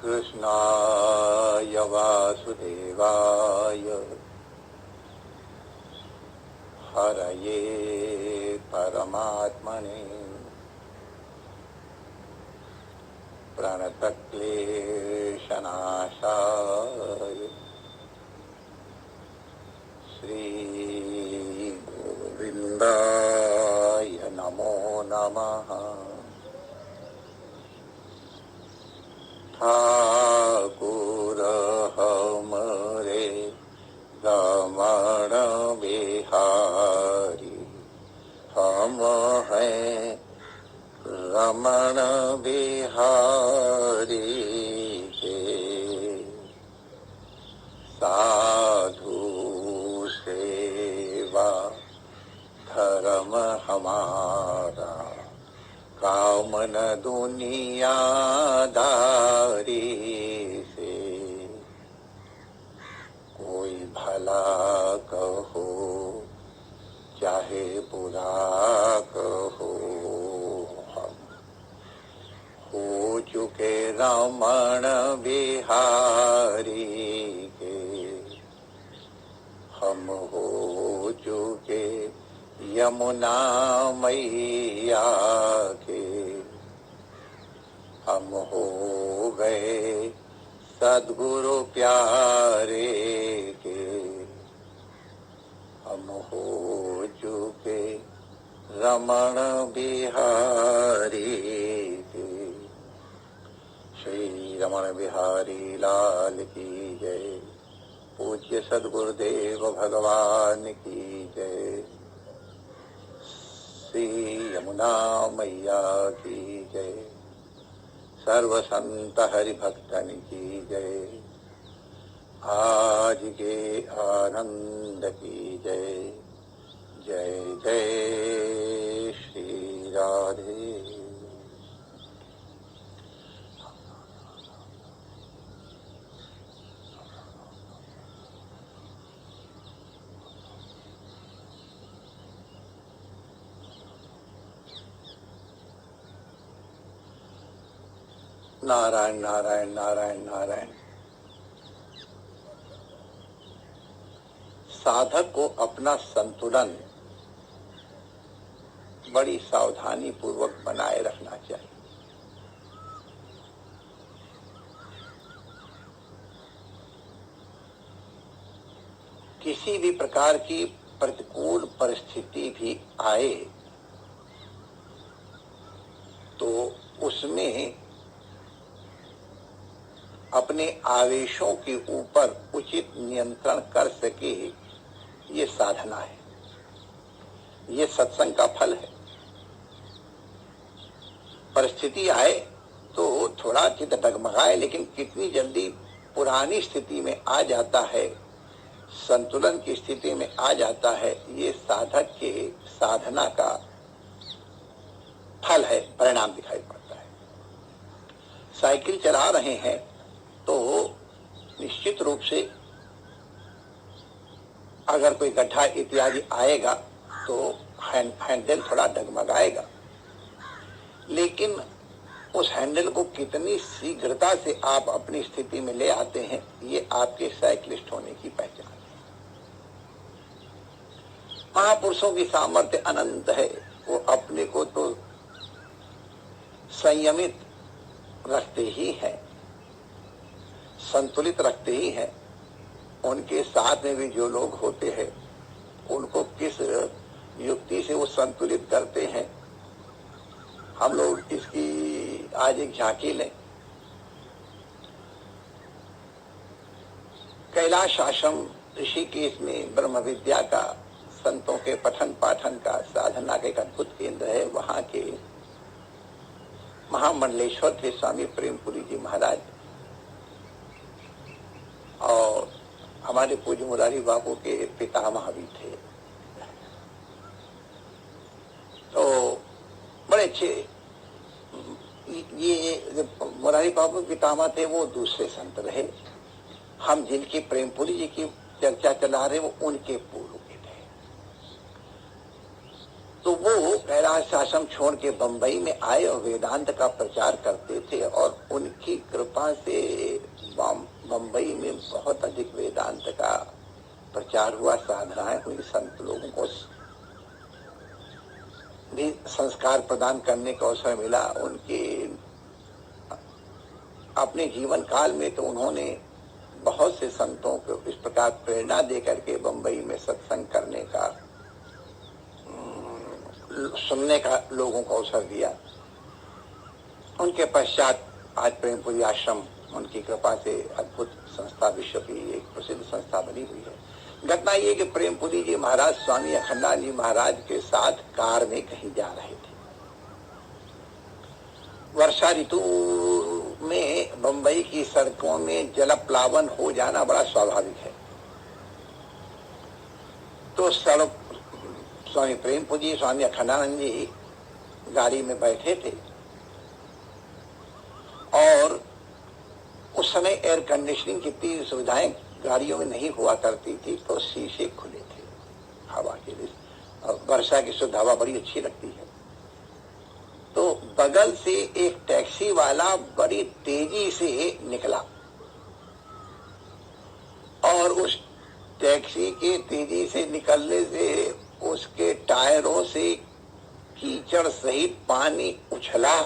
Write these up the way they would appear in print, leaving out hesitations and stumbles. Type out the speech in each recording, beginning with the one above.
कृष्णाय वासुदेवाय हरये परमात्मने प्रणतक्लेशनाशाय श्रीगोविन्दाय नमो नमः। ठाकुर हमरे रमण बिहारी, हम हैं रमण बिहारी के। साधु सेवा धर्म हमारा, कामन दुनियादारी से। कोई भला कहो चाहे बुरा कहो, हम हो चुके रमण बिहारी के। हम हो चुके यमुना मैया के। हम हो गए सद्गुरु प्यारे के। हम हो चुके रमण बिहारी के। श्री रमण बिहारी लाल की जय। पूज्य सद्गुरुदेव भगवान की जय। श्री यमुना मैया की जय। सर्व संत हरिभक्तन की जय। आज के आनंद की जय। जय जय श्री राधे। नारायण नारायण नारायण नारायण। साधक को अपना संतुलन बड़ी सावधानी पूर्वक बनाए रखना चाहिए। किसी भी प्रकार की प्रतिकूल परिस्थिति भी आए तो उसमें अपने आवेशों के ऊपर उचित नियंत्रण कर सके, ये साधना है, ये सत्संग का फल है। परिस्थिति आए तो थोड़ा चित्त डगमगाए, लेकिन कितनी जल्दी पुरानी स्थिति में आ जाता है, संतुलन की स्थिति में आ जाता है, ये साधक के साधना का फल है, परिणाम दिखाई पड़ता है। साइकिल चला रहे हैं तो निश्चित रूप से अगर कोई गड्ढा इत्यादि आएगा तो हैंडल थोड़ा डगमगाएगा, लेकिन उस हैंडल को कितनी शीघ्रता से आप अपनी स्थिति में ले आते हैं, ये आपके साइकिलिस्ट होने की पहचान है। महापुरुषों की सामर्थ्य अनंत है। वो अपने को तो संयमित रखते ही है, संतुलित रखते ही हैं। उनके साथ में भी जो लोग होते हैं उनको किस युक्ति से वो संतुलित करते हैं, हम लोग इसकी आज एक झांकी लें। कैलाश आश्रम ऋषिकेश में ब्रह्म विद्या का, संतों के पठन पाठन का, साधना का एक अद्भुत केंद्र है। वहां के महामंडलेश्वर थे स्वामी प्रेमपुरी जी महाराज, और हमारे पूज्य मुरारी बाबू के पितामह भी थे। तो बड़े अच्छे, ये मुरारी बाबू पितामह थे वो दूसरे संत रहे। हम जिनकी प्रेमपुरी जी की चर्चा चला रहे वो उनके पूर्व के थे। तो वो कैलाश आश्रम छोड़ के बंबई में आए और वेदांत का प्रचार करते थे, और उनकी कृपा से बंबई में बहुत अधिक वेदांत का प्रचार हुआ, साधनाएं हुई, संत लोगों को भी संस्कार प्रदान करने का अवसर मिला। उनके अपने जीवन काल में तो उन्होंने बहुत से संतों को इस प्रकार प्रेरणा दे करके बंबई में सत्संग करने का, सुनने का लोगों को अवसर दिया। उनके पश्चात आज प्रेमपुरी आश्रम उनकी कृपा से अद्भुत संस्था, विश्व की एक प्रसिद्ध संस्था बनी हुई है। घटना ये कि प्रेमपुरी जी महाराज स्वामी अखंडानंद जी महाराज के साथ कार में कहीं जा रहे थे। वर्षा ऋतु में बंबई की सड़कों में जलप्लावन हो जाना बड़ा स्वाभाविक है। तो सड़क स्वामी प्रेमपुरी जी, स्वामी अखंडानंद जी गाड़ी में बैठे थे, और उस समय एयर कंडीशनिंग की इतनी सुविधाएं गाड़ियों में नहीं हुआ करती थी, तो शीशे खुले थे हवा के लिए, और वर्षा की शुद्ध हवा बड़ी अच्छी लगती है। तो बगल से एक टैक्सी वाला बड़ी तेजी से निकला, और उस टैक्सी के तेजी से निकलने से उसके टायरों से कीचड़ सहित पानी उछला,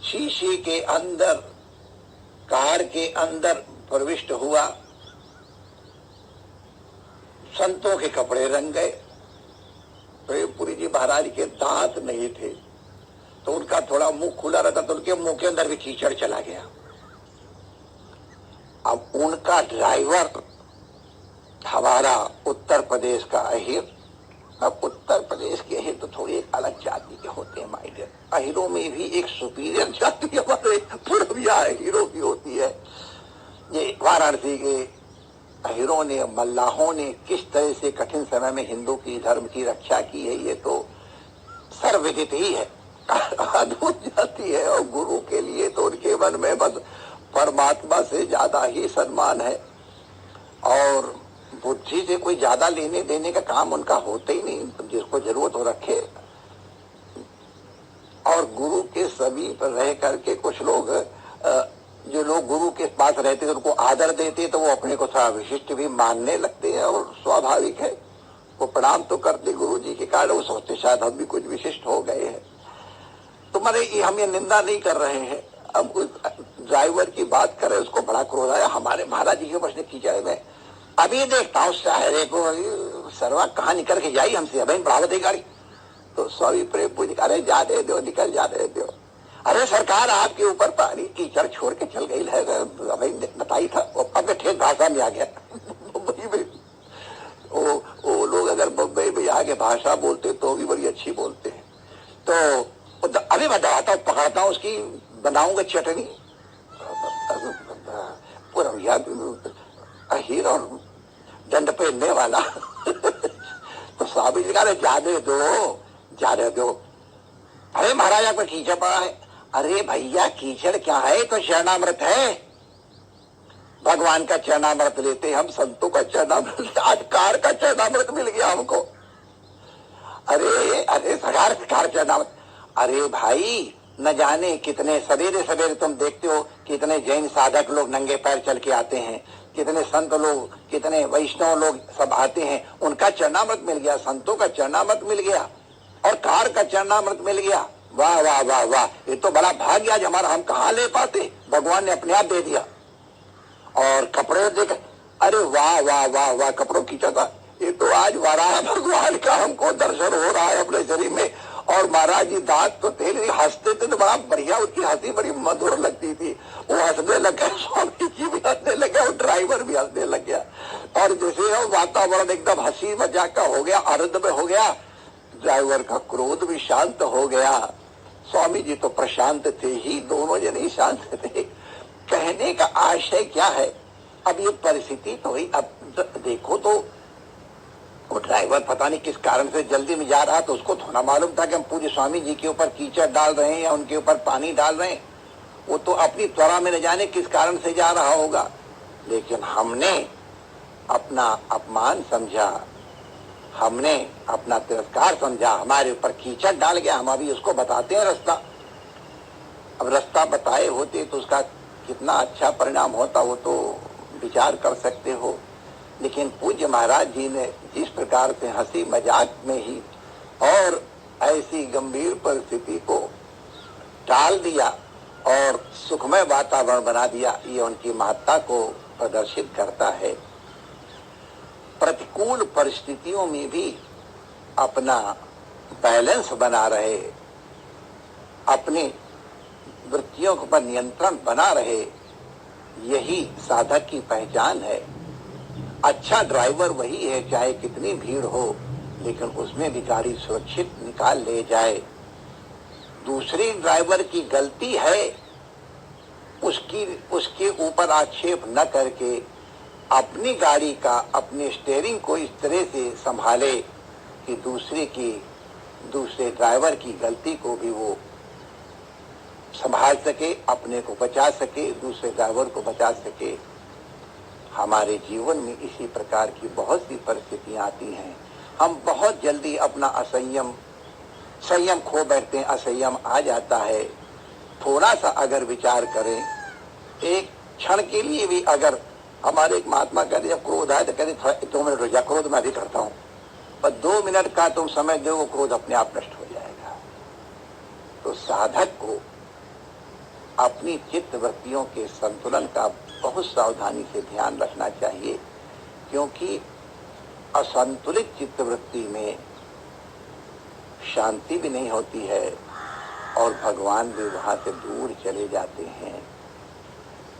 शीशे के अंदर, कार के अंदर प्रविष्ट हुआ। संतों के कपड़े रंग गए। प्रेमपुरी जी महाराज के दांत नहीं थे, तो उनका थोड़ा मुंह खुला रहता, तो उनके मुंह के अंदर भी कीचड़ चला गया। अब उनका ड्राइवर हमारा उत्तर प्रदेश का अहिर, अब उत्तर प्रदेश के अहिर तो थोड़ी एक अलग जाति के होते हैं माय डियर। अहिरों में भी एक सुपीरियर जाति हमारे पूर्विया अहिरों की होती है। ये वाराणसी के अहिरों ने, मल्लाहों ने किस तरह से कठिन समय में हिंदू की धर्म की रक्षा की है, ये तो सर्वविदित ही है। अद्भुत जाति है, और गुरु के लिए तो उनके मन में बस परमात्मा से ज्यादा ही सम्मान है, और बुद्धि से कोई ज्यादा लेने देने का काम उनका होता ही नहीं। जिसको जरूरत हो रखे। और गुरु के समीप रह करके कुछ लोग, जो लोग गुरु के पास रहते हैं उनको आदर देते हैं, तो वो अपने को थोड़ा विशिष्ट भी मानने लगते हैं, और स्वाभाविक है। वो प्रणाम तो करते गुरु जी के कारण, वो सोचते शायद हम भी कुछ विशिष्ट हो गए हैं। तो मारे हम ये निंदा नहीं कर रहे हैं। अब उस ड्राइवर की बात करें, उसको बड़ा क्रोध आया। हमारे महाराज जी के बचने कीचड़ में अभी देखता हूँ शायरे को सरवा कहाँ निकल के जाई हमसे, अभी बढ़ावा दे गाड़ी। तो स्वामी प्रेम पूज, अरे जाने दो, निकल जाने दो। अरे सरकार आपके ऊपर पानी कीचड़ छोड़ के चल गई है, अभी बताई था। अब ठेठ भाषा में आ गया। मुंबई में वो लोग अगर मुंबई में आगे भाषा बोलते तो भी बड़ी अच्छी बोलते हैं। तो अभी बताता हूँ, पकड़ता हूँ, उसकी बनाऊंगा चटनी। पूरा अहीर और दंड पहनने वाला। तो स्वामी जी कहा जाने दो, जाने दो। अरे महाराज आपका कीचड़ पड़ा है। अरे भैया कीचड़ क्या है, तो चरणामृत है। भगवान का चरणामृत लेते हम, संतों का चरणामृत। आज कार का चरणामृत मिल गया हमको। अरे सरकार चरणामृत। अरे भाई न जाने कितने सवेरे सवेरे तुम देखते हो कितने जैन साधक लोग नंगे पैर चल के आते हैं, कितने संत लोग, कितने वैष्णव लोग सब आते हैं। उनका चरणामृत मिल गया, संतों का चरणामृत मिल गया, और कार का चरणामृत मिल गया। वाह वाह वाह वाह, ये तो बड़ा भाग्य आज हमारा। हम कहाँ ले पाते, भगवान ने अपने आप दे दिया। और कपड़े देख, अरे वाह वाह वाह वाह, कपड़ों की था। ये तो आज वाराह भगवान का हमको दर्शन हो रहा है अपने शरीर में। और महाराज जी दांत तो थे, हंसते थे तो बड़ा बढ़िया, उनकी हंसी बड़ी मधुर लगती थी। वो हंसने लग गया, स्वामी जी भी हंसने लग गया, और ड्राइवर भी हंसने लग गया। और जैसे वातावरण एकदम हंसी मजाक का हो गया, आनंद में हो गया, ड्राइवर का क्रोध भी शांत हो गया। स्वामी जी तो प्रशांत थे ही, दोनों जने ही शांत थे। कहने का आशय क्या है, अब ये परिस्थिति तो हुई। अब देखो तो वो ड्राइवर पता नहीं किस कारण से जल्दी में जा रहा, तो उसको थोड़ा मालूम था कि हम पूज्य स्वामी जी के ऊपर कीचड़ डाल रहे हैं या उनके ऊपर पानी डाल रहे हैं। वो तो अपनी त्वरा में न जाने किस कारण से जा रहा होगा। लेकिन हमने अपना अपमान समझा, हमने अपना तिरस्कार समझा, हमारे ऊपर कीचड़ डाल गया, हम अभी उसको बताते हैं रास्ता। अब रास्ता बताए होते तो उसका कितना अच्छा परिणाम होता वो तो विचार कर सकते हो। लेकिन पूज्य महाराज जी ने जिस प्रकार से हंसी मजाक में ही और ऐसी गंभीर परिस्थिति को टाल दिया और सुखमय वातावरण बना दिया, ये उनकी महत्ता को प्रदर्शित करता है। प्रतिकूल परिस्थितियों में भी अपना बैलेंस बना रहे, अपनी वृत्तियों पर नियंत्रण बना रहे, यही साधक की पहचान है। अच्छा ड्राइवर वही है, चाहे कितनी भीड़ हो, लेकिन उसमें भी गाड़ी सुरक्षित निकाल ले जाए। दूसरी ड्राइवर की गलती है, उसके ऊपर आक्षेप न करके अपनी गाड़ी का, अपने स्टीयरिंग को इस तरह से संभाले कि दूसरे ड्राइवर की गलती को भी वो संभाल सके, अपने को बचा सके, दूसरे ड्राइवर को बचा सके। हमारे जीवन में इसी प्रकार की बहुत सी परिस्थितियां आती हैं। हम बहुत जल्दी अपना संयम खो बैठते हैं, असंयम आ जाता है। थोड़ा सा अगर विचार करें, एक क्षण के लिए भी, अगर हमारे एक महात्मा कहते जब क्रोध आए तो कहते 2 मिनट रुक जा, क्रोध मैं भी करता हूं, पर 2 मिनट का तुम समय दो, वो क्रोध अपने आप नष्ट हो जाएगा। तो साधक को अपनी चित्त वृत्तियों के संतुलन का बहुत सावधानी से ध्यान रखना चाहिए, क्योंकि असंतुलित चित्त वृत्ति में शांति भी नहीं होती है और भगवान भी वहां से दूर चले जाते हैं।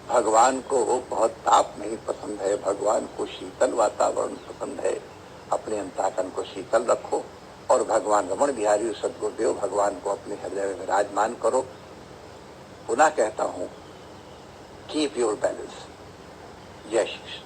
भगवान को बहुत ताप नहीं पसंद है, भगवान को शीतल वातावरण पसंद है। अपने अंतःकरण को शीतल रखो और भगवान रमण बिहारी सद्गुरुदेव भगवान को अपने हृदय में विराजमान करो। पुनः कहता हूं, कीप योर बैलेंस। जय श्री कृष्ण।